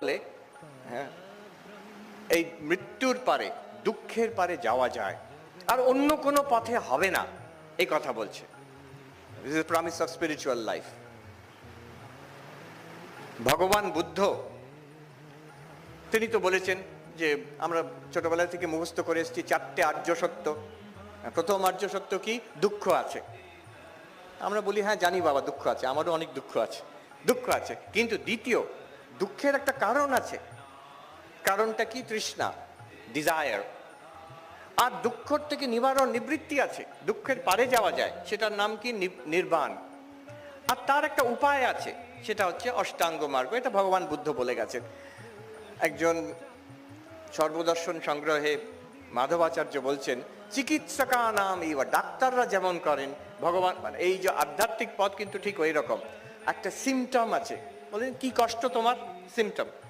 বলে, হ্যাঁ, এই মৃত্যুর পারে, দুঃখের পারে যাওয়া যায়, আর অন্য কোনো পথে হবে না, এই কথা বলছে। This is promise of spiritual life. ভগবান বুদ্ধ তিনি তো বলেছেন যে আমরা ছোটবেলা থেকে মুখস্থ করে এসেছি 4টে আর্য সত্য। প্রথম আর্য সত্য কি? দুঃখ আছে। আমরা বলি হ্যাঁ জানি বাবা দুঃখ আছে, আমারও অনেক দুঃখ আছে, দুঃখ আছে। কিন্তু দ্বিতীয়, দুঃখের একটা কারণ আছে। কারণটা কি? তৃষ্ণা, ডিজায়ার। আর দুঃখ থেকে নিবারণ, নিবৃত্তি আছে, দুঃখের পারে যাওয়া যায়, সেটার নাম কি? নির্বাণ। আর তার একটা উপায় আছে, সেটা হচ্ছে অষ্টাঙ্গ মার্গ। এটা ভগবান বুদ্ধ বলে গেছেন। একজন সর্বদর্শন সংগ্রহে মাধবাচার্য বলছেন, চিকিৎসকা নাম ইবা, ডাক্তাররা যেমন করেন, ভগবান মানে এই যে আধ্যাত্মিক পথ কিন্তু ঠিক ওই রকম। একটা সিমটম আছে, বলেন কি কষ্ট তোমার? সিমটম।